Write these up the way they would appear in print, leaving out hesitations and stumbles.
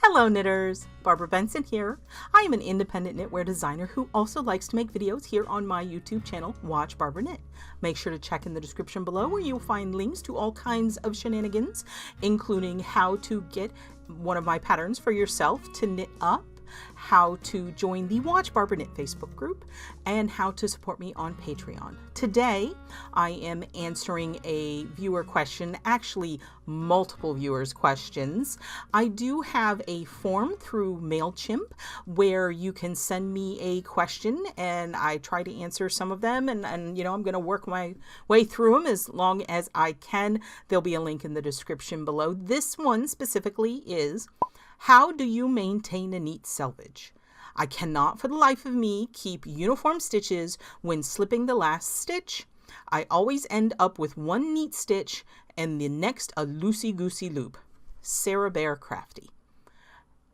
Hello knitters, Barbara Benson here. I am an independent knitwear designer who also likes to make videos here on my YouTube channel, Watch Barbara Knit. Make sure to check in the description below where you'll find links to all kinds of shenanigans, including how to get one of my patterns for yourself to knit up, how to join the Watch Barbara Knit Facebook group, and how to support me on Patreon. Today, I am answering a viewer question, actually multiple viewers' questions. I do have a form through MailChimp where you can send me a question and I try to answer some of them, and you know, I'm going to work my way through them as long as I can. There'll be a link in the description below. This one specifically is: how do you maintain a neat selvage? I cannot for the life of me keep uniform stitches when slipping the last stitch. I always end up with one neat stitch and the next a loosey-goosey loop. Sarah Bear Crafty.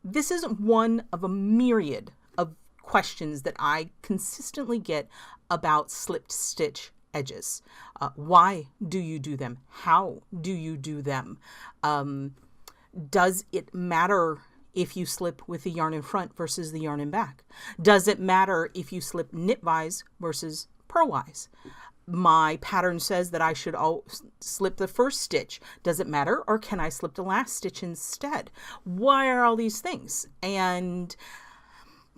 This is one of a myriad of questions that I consistently get about slipped stitch edges. Why do you do them? How do you do them? Does it matter if you slip with the yarn in front versus the yarn in back? Does it matter if you slip knitwise versus purlwise? My pattern says that I should slip the first stitch. Does it matter, or can I slip the last stitch instead? Why are all these things? And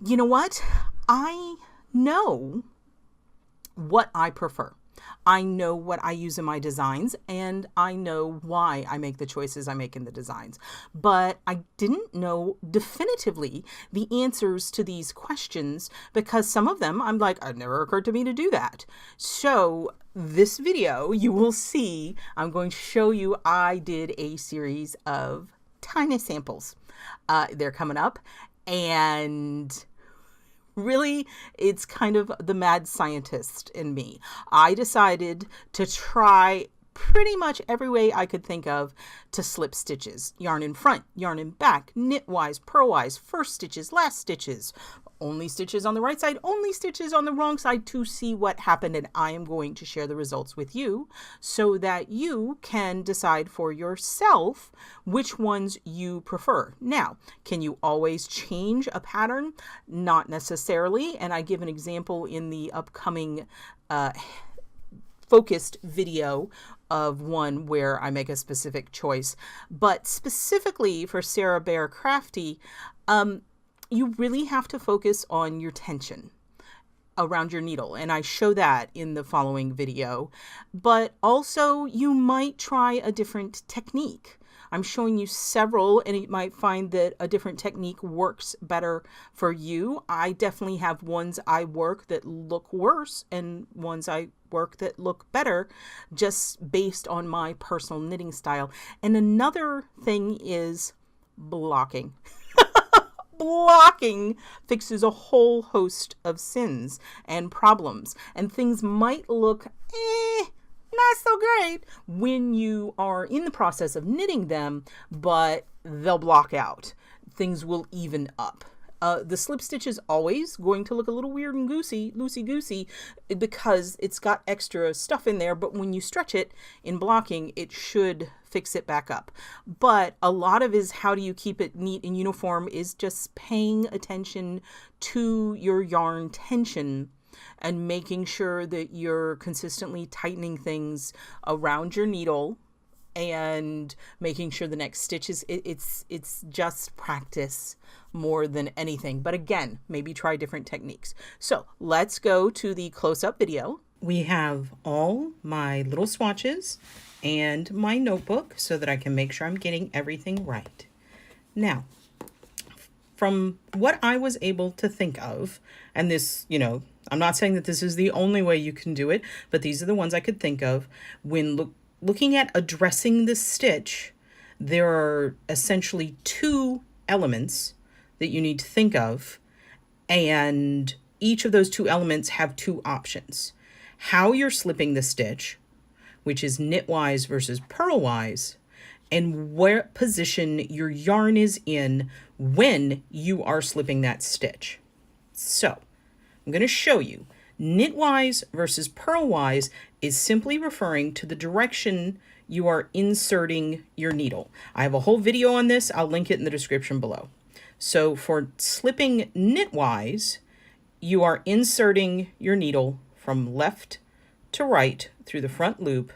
you know what? I know what I prefer. I know what I use in my designs, and I know why I make the choices I make in the designs. But I didn't know definitively the answers to these questions because some of them I'm like, it never occurred to me to do that. So this video, you will see, I'm going to show you I did a series of tiny samples. They're coming up, and really, it's kind of the mad scientist in me. I decided to try pretty much every way I could think of to slip stitches. Yarn in front, yarn in back, knitwise, purlwise, first stitches, last stitches, only stitches on the right side, only stitches on the wrong side, to see what happened. And I am going to share the results with you so that you can decide for yourself which ones you prefer. Now, can you always change a pattern? Not necessarily. And I give an example in the upcoming focused video of one where I make a specific choice. But specifically for Sarah Bear Crafty, you really have to focus on your tension around your needle, and I show that in the following video. But also, you might try a different technique. I'm showing you several, and you might find that a different technique works better for you. I definitely have ones I work that look worse and ones I work that look better, just based on my personal knitting style. And another thing is blocking. Blocking fixes a whole host of sins and problems, and things might look not so great when you are in the process of knitting them, but they'll block out. Things will even up. The slip stitch is always going to look a little weird and loosey-goosey, because it's got extra stuff in there, but when you stretch it in blocking, it should fix it back up. But a lot of is how do you keep it neat and uniform is just paying attention to your yarn tension and making sure that you're consistently tightening things around your needle and making sure the next stitch is, it's just practice more than anything. But again, maybe try different techniques. So let's go to the close-up video. We have all my little swatches and my notebook so that I can make sure I'm getting everything right. Now, from what I was able to think of, and this, you know, I'm not saying that this is the only way you can do it, but these are the ones I could think of. When looking at addressing the stitch, there are essentially two elements that you need to think of, and each of those two elements have two options. How you're slipping the stitch, which is knitwise versus purlwise, and what position your yarn is in when you are slipping that stitch. So I'm going to show you. Knitwise versus purlwise is simply referring to the direction you are inserting your needle. I have a whole video on this. I'll link it in the description below. So for slipping knitwise, you are inserting your needle from left to right through the front loop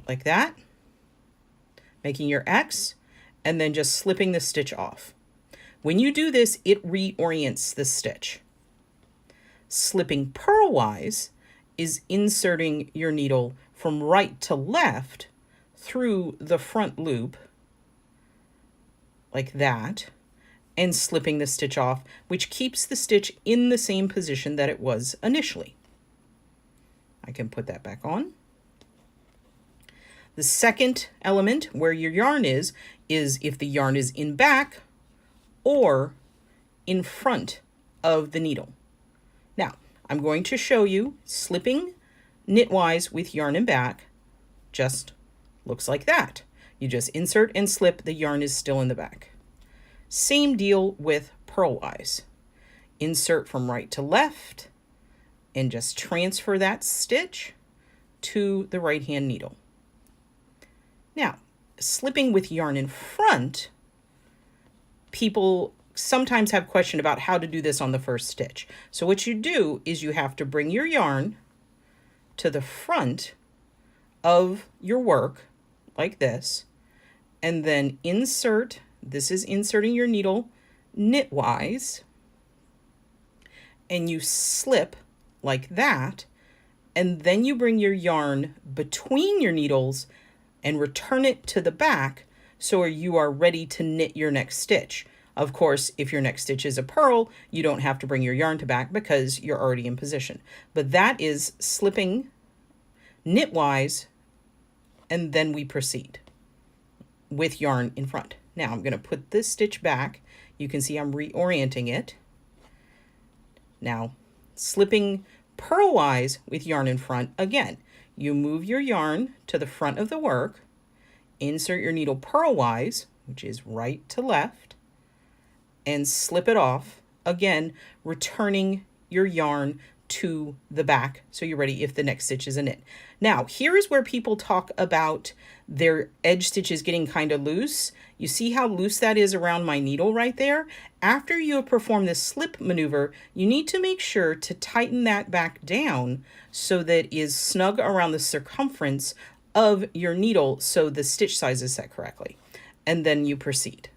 like that, making your X, and then just slipping the stitch off. When you do this, it reorients the stitch. Slipping purlwise is inserting your needle from right to left through the front loop like that, and slipping the stitch off, which keeps the stitch in the same position that it was initially. I can put that back on. The second element where your yarn is if the yarn is in back or in front of the needle. Now, I'm going to show you slipping knitwise with yarn in back. Just looks like that. You just insert and slip, the yarn is still in the back. Same deal with purlwise. Insert from right to left and just transfer that stitch to the right hand needle. Now, slipping with yarn in front, people sometimes have question about how to do this on the first stitch. So what you do is you have to bring your yarn to the front of your work like this, and then insert, this is inserting your needle knitwise, and you slip like that, and then you bring your yarn between your needles and return it to the back so you are ready to knit your next stitch. Of course, if your next stitch is a purl, you don't have to bring your yarn to back because you're already in position. But that is slipping knitwise, and then we proceed with yarn in front. Now I'm going to put this stitch back. You can see I'm reorienting it. Now, slipping purlwise with yarn in front, again, you move your yarn to the front of the work, insert your needle purlwise, which is right to left, and slip it off, again, returning your yarn to the back so you're ready if the next stitch is a knit. Now, here is where people talk about their edge stitches getting kind of loose. You see how loose that is around my needle right there? After you have performed this slip maneuver, you need to make sure to tighten that back down so that it is snug around the circumference of your needle so the stitch size is set correctly. And then you proceed.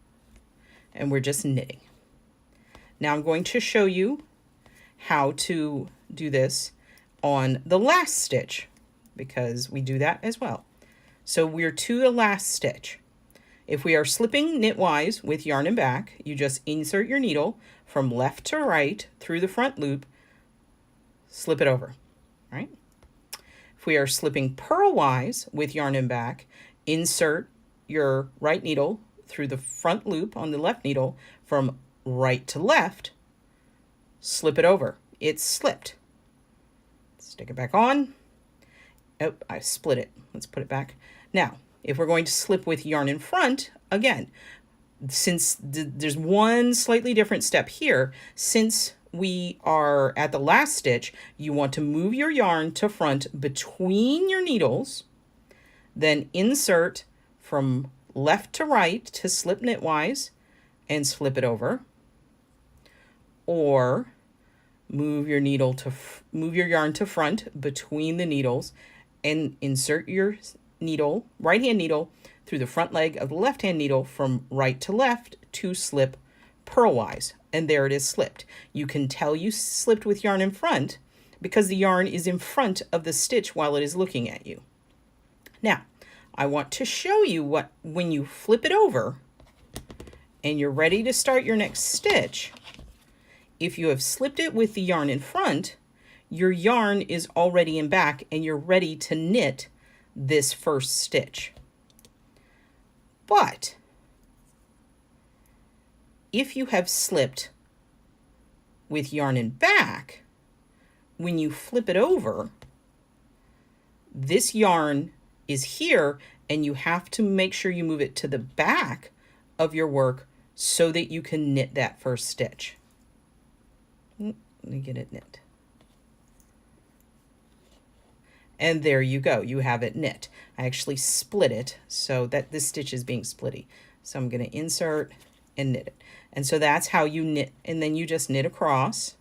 And we're just knitting. Now I'm going to show you how to do this on the last stitch, because we do that as well. So we're to the last stitch. If we are slipping knitwise with yarn and back, you just insert your needle from left to right through the front loop, slip it over, right? If we are slipping purlwise with yarn and back, insert your right needle through the front loop on the left needle from right to left, slip it over. It's slipped. Stick it back on. Oh, I split it. Let's put it back. Now, if we're going to slip with yarn in front, again, since there's one slightly different step here, since we are at the last stitch, you want to move your yarn to front between your needles, then insert from left to right to slip knitwise and slip it over, or move your yarn to front between the needles and insert your needle, right hand needle, through the front leg of the left hand needle from right to left to slip purlwise. And there it is slipped. You can tell you slipped with yarn in front because the yarn is in front of the stitch while it is looking at you. Now, I want to show you what, when you flip it over and you're ready to start your next stitch, if you have slipped it with the yarn in front, your yarn is already in back and you're ready to knit this first stitch. But if you have slipped with yarn in back, when you flip it over, this yarn is here and you have to make sure you move it to the back of your work so that you can knit that first stitch. Let me get it knit. And there you go, you have it knit. I actually split it so that this stitch is being splitty. So I'm going to insert and knit it. And so that's how you knit, and then you just knit across.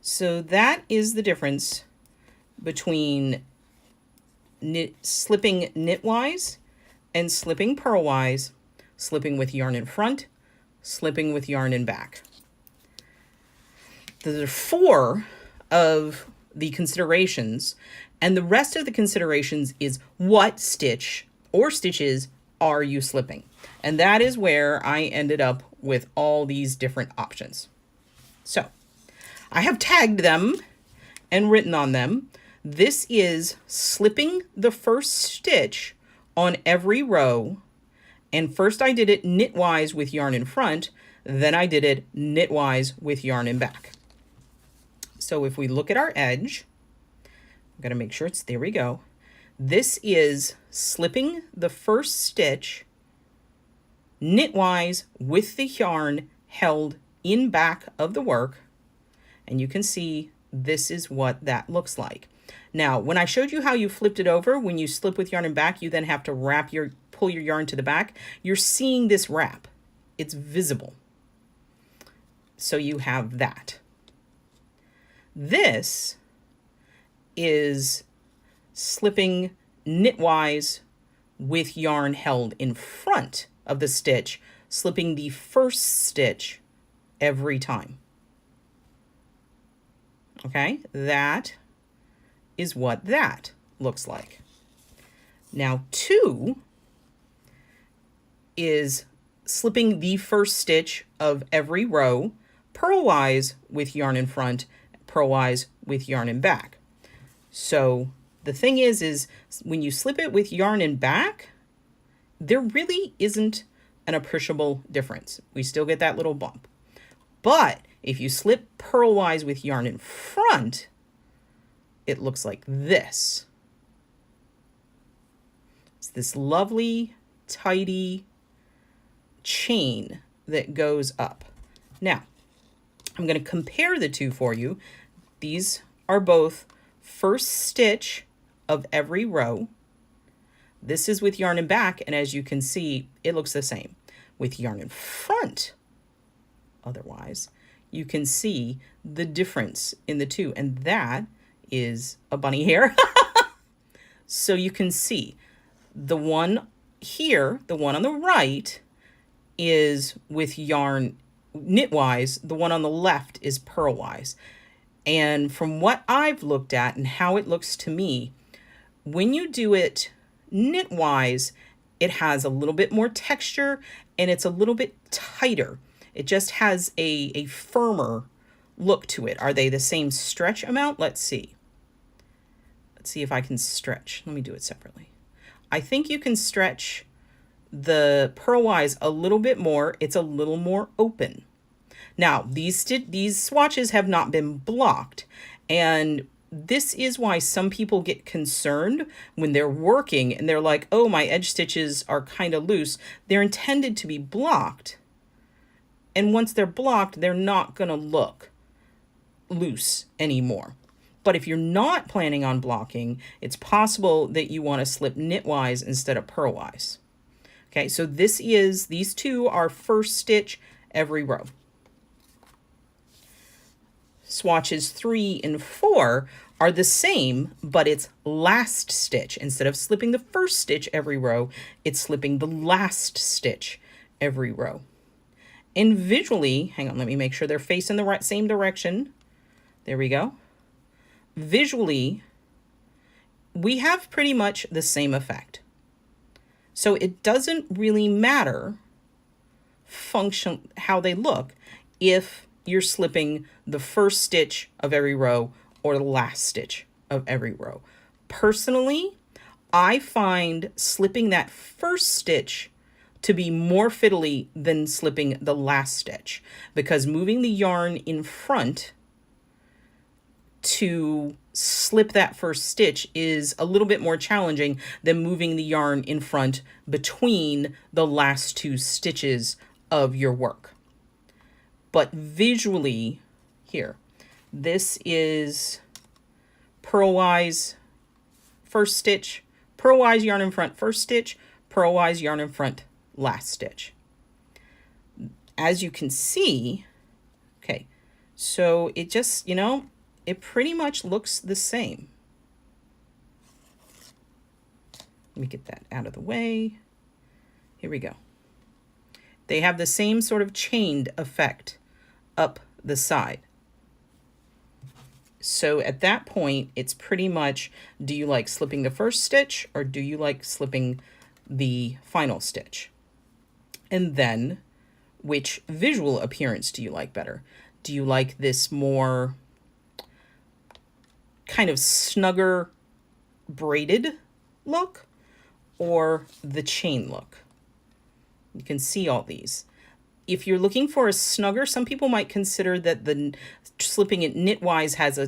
So that is the difference between slipping knitwise and slipping purlwise, slipping with yarn in front, slipping with yarn in back. There are 4 of the considerations, and the rest of the considerations is what stitch or stitches are you slipping? And that is where I ended up with all these different options. So I have tagged them and written on them. This is slipping the first stitch on every row. And first I did it knitwise with yarn in front, then I did it knitwise with yarn in back. So if we look at our edge, I'm going to make sure it's, there we go. This is slipping the first stitch knitwise with the yarn held in back of the work. And you can see this is what that looks like. Now, when I showed you how you flipped it over, when you slip with yarn in back, you then have to pull your yarn to the back. You're seeing this wrap. It's visible. So you have that. This is slipping knitwise with yarn held in front of the stitch, slipping the first stitch every time. Okay, that is what that looks like. Now 2 is slipping the first stitch of every row, purlwise with yarn in front, purlwise with yarn in back. So the thing is when you slip it with yarn in back, there really isn't an appreciable difference. We still get that little bump. But if you slip purlwise with yarn in front, it looks like this. It's this lovely, tidy chain that goes up. Now, I'm going to compare the two for you. These are both first stitch of every row. This is with yarn in back, and as you can see, it looks the same. With yarn in front, otherwise, you can see the difference in the two, and that is a bunny hair. So you can see the one here, the one on the right, is with yarn knitwise, the one on the left is purlwise. And from what I've looked at and how it looks to me, when you do it knitwise, it has a little bit more texture and it's a little bit tighter. It just has a firmer look to it. Are they the same stretch amount? Let's see. Let's see if I can stretch. Let me do it separately. I think you can stretch the purlwise a little bit more. It's a little more open. Now, these swatches have not been blocked, and this is why some people get concerned when they're working and they're like, oh, my edge stitches are kind of loose. They're intended to be blocked. And once they're blocked, they're not going to look loose anymore. But if you're not planning on blocking, it's possible that you want to slip knitwise instead of purlwise. Okay, so these two are first stitch every row. Swatches 3 and 4 are the same, but it's last stitch. Instead of slipping the first stitch every row, it's slipping the last stitch every row. And visually, hang on, let me make sure they're facing the same direction. There we go. Visually, we have pretty much the same effect. So it doesn't really matter how they look if you're slipping the first stitch of every row or the last stitch of every row. Personally, I find slipping that first stitch to be more fiddly than slipping the last stitch, because moving the yarn in front to slip that first stitch is a little bit more challenging than moving the yarn in front between the last two stitches of your work. But visually, here, this is purlwise first stitch, purlwise yarn in front first stitch, purlwise yarn in front last stitch. As you can see, okay, so it just, it pretty much looks the same. Let me get that out of the way. Here we go. They have the same sort of chained effect up the side. So at that point, it's pretty much, do you like slipping the first stitch or do you like slipping the final stitch? And then which visual appearance do you like better? Do you like this more kind of snugger braided look or the chain look? You can see all these. If you're looking for a snugger, some people might consider that the slipping it knitwise has a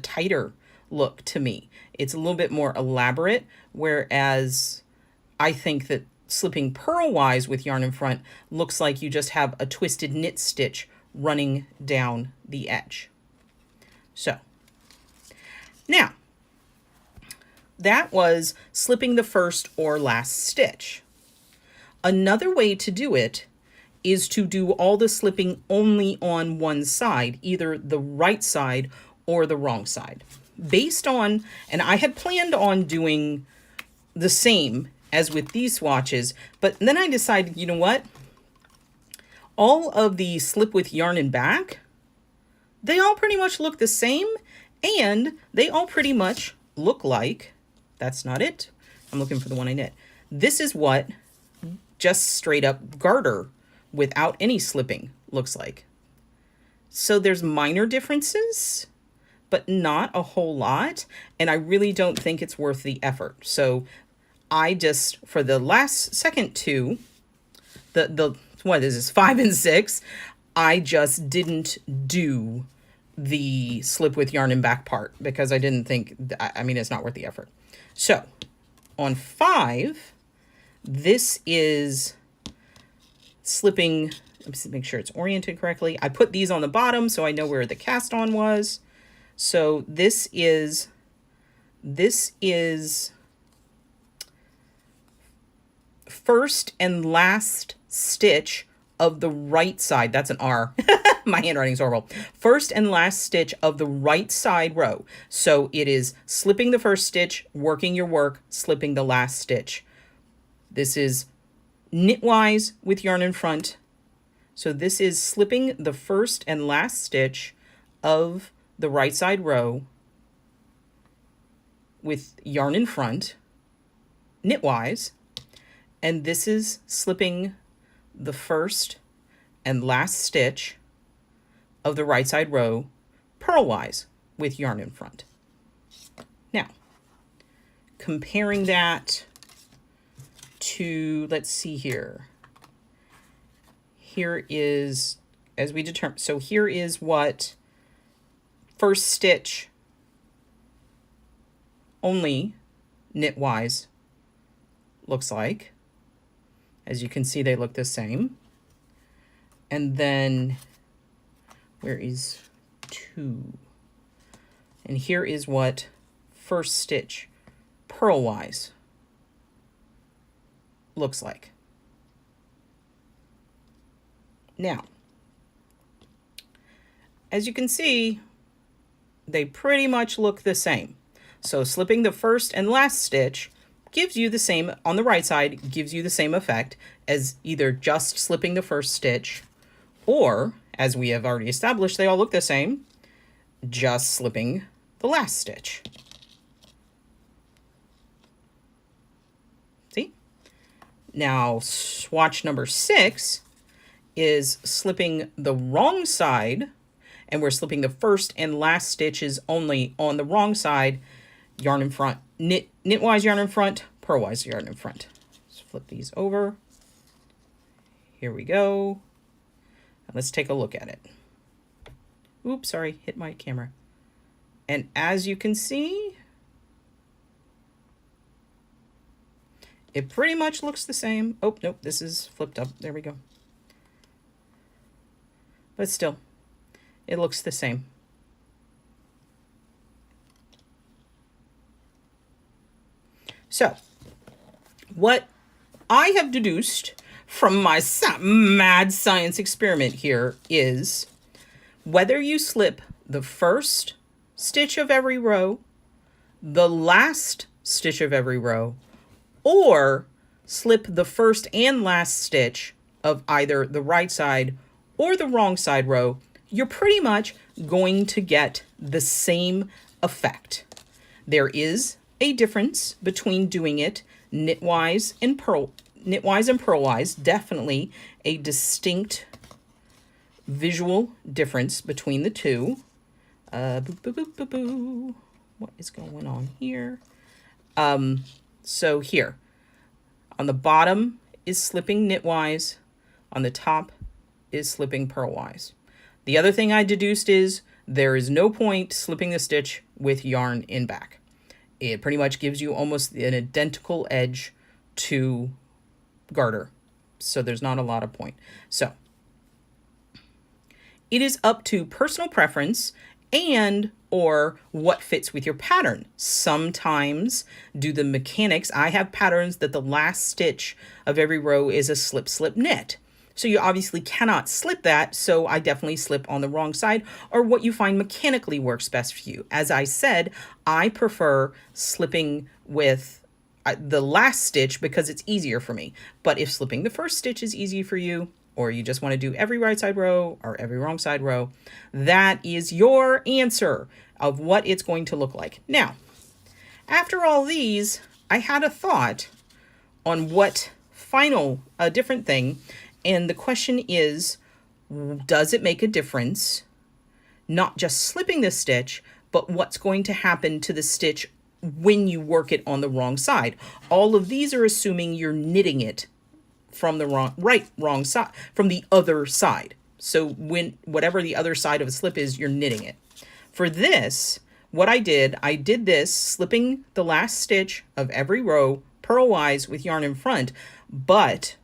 tighter look to me. It's a little bit more elaborate, whereas I think that slipping purlwise with yarn in front looks like you just have a twisted knit stitch running down the edge. So now that was slipping the first or last stitch. Another way to do it is to do all the slipping only on one side, either the right side or the wrong side. Based on, and I had planned on doing the same as with these swatches, but then I decided, you know what? All of the slip with yarn and back, they all pretty much look the same, and they all pretty much look like, that's not it. I'm looking for the one I knit. This is what just straight up garter without any slipping looks like. So there's minor differences, but not a whole lot. And I really don't think it's worth the effort. So I just, for the second two, what is this, 5 and 6, I just didn't do the slip with yarn and back part because I didn't think, it's not worth the effort. So on 5, this is slipping, let me make sure it's oriented correctly. I put these on the bottom so I know where the cast on was. So this is first and last stitch of the right side. That's an R. My handwriting's horrible. First and last stitch of the right side row. So it is slipping the first stitch, working your work, slipping the last stitch. This is knitwise with yarn in front. So this is slipping the first and last stitch of the right side row with yarn in front, knitwise, and this is slipping the first and last stitch of the right side row purlwise with yarn in front. Now, comparing that to, let's see here. Here is, as we determined, so here is what first stitch only knitwise looks like. As you can see, they look the same. And then where is 2? And here is what first stitch purlwise looks like. Now, as you can see, they pretty much look the same. So slipping the first and last stitch gives you the same, on the right side, gives you the same effect as either just slipping the first stitch, or, as we have already established, they all look the same, just slipping the last stitch. See? Now, swatch number 6 is slipping the wrong side, and we're slipping the first and last stitches only on the wrong side, yarn in front, knitwise yarn in front, purlwise yarn in front. Let's flip these over. Here we go. Let's take a look at it. Oops, sorry, hit my camera. And as you can see, it pretty much looks the same. Oh, nope, this is flipped up. There we go. But still, it looks the same. So, what I have deduced from my mad science experiment here is whether you slip the first stitch of every row, the last stitch of every row, or slip the first and last stitch of either the right side or the wrong side row, you're pretty much going to get the same effect. There is a difference between doing it knitwise and purlwise, definitely a distinct visual difference between the two. What is going on here? So here, on the bottom is slipping knitwise, on the top is slipping purlwise. The other thing I deduced is there is no point slipping the stitch with yarn in back. It pretty much gives you almost an identical edge to garter. So there's not a lot of point. So it is up to personal preference and or what fits with your pattern. Sometimes do the mechanics. I have patterns that the last stitch of every row is a slip, slip, knit. So you obviously cannot slip that, so I definitely slip on the wrong side or what you find mechanically works best for you. As I said, I prefer slipping with the last stitch because it's easier for me. But if slipping the first stitch is easy for you, or you just want to do every right side row or every wrong side row, that is your answer of what it's going to look like. Now, after all these, I had a thought on what a different thing. And the question is, does it make a difference? Not just slipping the stitch, but what's going to happen to the stitch when you work it on the wrong side. All of these are assuming you're knitting it from the wrong side, from the other side. So whatever the other side of a slip is, you're knitting it. For this, what I did this slipping the last stitch of every row purlwise with yarn in front, but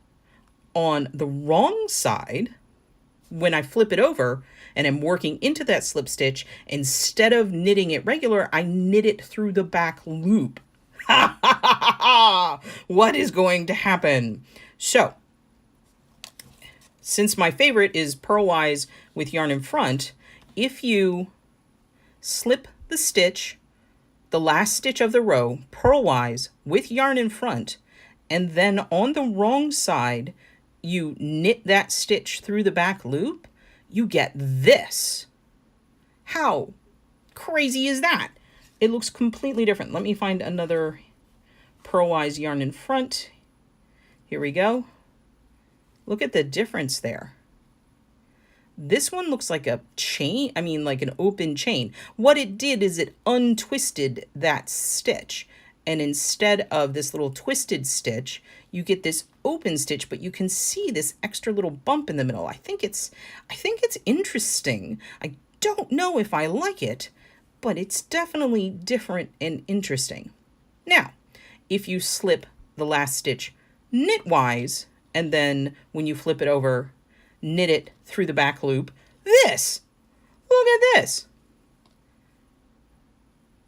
on the wrong side, when I flip it over and I'm working into that slip stitch, instead of knitting it regular, I knit it through the back loop. What is going to happen? So, since my favorite is purlwise with yarn in front, if you slip the stitch, the last stitch of the row, purlwise with yarn in front, and then on the wrong side, you knit that stitch through the back loop, you get this. How crazy is that? It looks completely different. Let me find another purlwise yarn in front. Here we go. Look at the difference there. This one looks like a chain, like an open chain. What it did is it untwisted that stitch. And instead of this little twisted stitch, you get this open stitch, but you can see this extra little bump in the middle. I think it's interesting. I don't know if I like it, but it's definitely different and interesting. Now, if you slip the last stitch knitwise, and then when you flip it over, knit it through the back loop, look at this.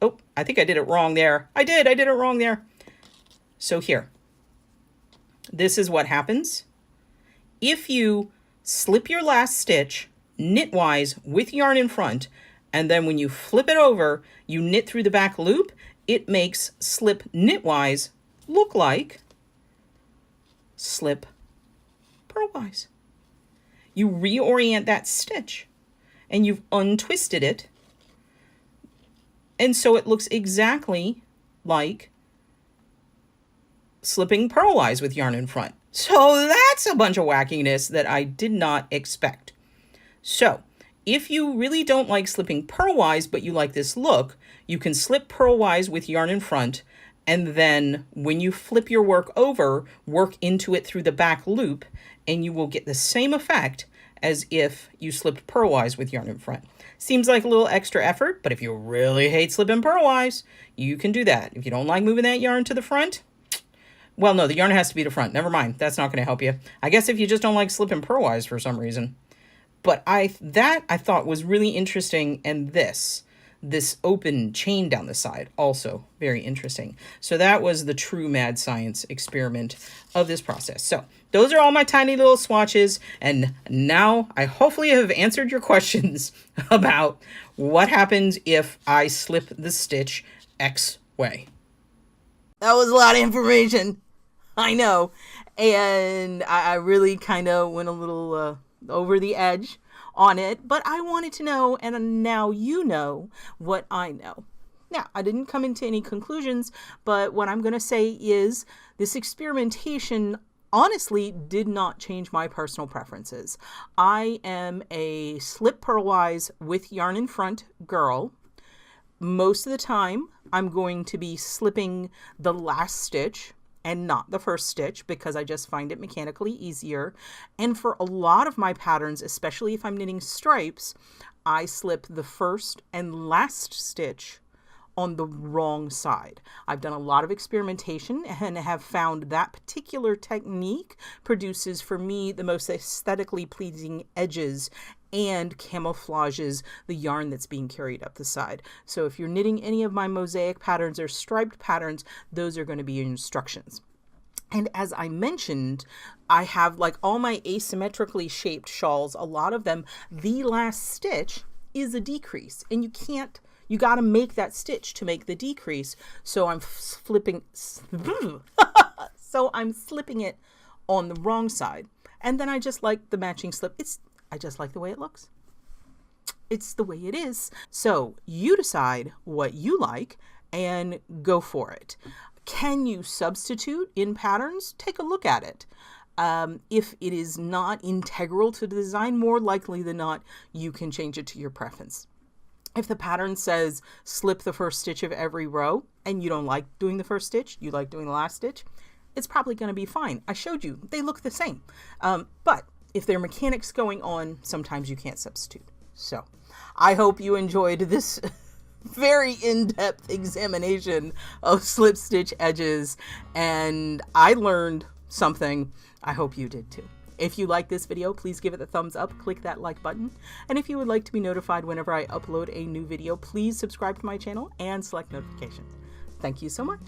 Oh, I think I did it wrong there. I did it wrong there. So here, this is what happens. If you slip your last stitch knitwise with yarn in front, and then when you flip it over, you knit through the back loop, it makes slip knitwise look like slip purlwise. You reorient that stitch and you've untwisted it. And so it looks exactly like slipping purlwise with yarn in front. So that's a bunch of wackiness that I did not expect. So if you really don't like slipping purlwise, but you like this look, you can slip purlwise with yarn in front, and then when you flip your work over, work into it through the back loop, and you will get the same effect as if you slipped purlwise with yarn in front. Seems like a little extra effort, but if you really hate slipping purlwise, you can do that. If you don't like moving that yarn to the front, well, no, the yarn has to be to front. Never mind. That's not going to help you. I guess if you just don't like slipping purlwise for some reason. But that I thought was really interesting, and this. this open chain down the side. Also very interesting. So that was the true mad science experiment of this process. So those are all my tiny little swatches. And now I hopefully have answered your questions about what happens if I slip the stitch X way. That was a lot of information. I know. And I really kind of went a little over the edge on it, but I wanted to know, and now you know what I know. Now, I didn't come into any conclusions, but what I'm going to say is this experimentation honestly did not change my personal preferences. I am a slip purlwise with yarn in front girl. Most of the time, I'm going to be slipping the last stitch and not the first stitch because I just find it mechanically easier. And for a lot of my patterns, especially if I'm knitting stripes, I slip the first and last stitch on the wrong side. I've done a lot of experimentation and have found that particular technique produces for me the most aesthetically pleasing edges and camouflages the yarn that's being carried up the side. So if you're knitting any of my mosaic patterns or striped patterns, those are going to be your instructions. And as I mentioned, I have like all my asymmetrically shaped shawls, a lot of them, the last stitch is a decrease, and you got to make that stitch to make the decrease. So I'm slipping it on the wrong side. And then I just like the matching slip. I just like the way it looks. It's the way it is. So you decide what you like and go for it. Can you substitute in patterns? Take a look at it. If it is not integral to the design, more likely than not, you can change it to your preference. If the pattern says slip the first stitch of every row and you don't like doing the first stitch, you like doing the last stitch, it's probably going to be fine. I showed you, they look the same. But if there are mechanics going on, sometimes you can't substitute. So I hope you enjoyed this very in-depth examination of slip stitch edges, and I learned something. I hope you did too. If you like this video, please give it a thumbs up, click that like button. And if you would like to be notified whenever I upload a new video, please subscribe to my channel and select notifications. Thank you so much.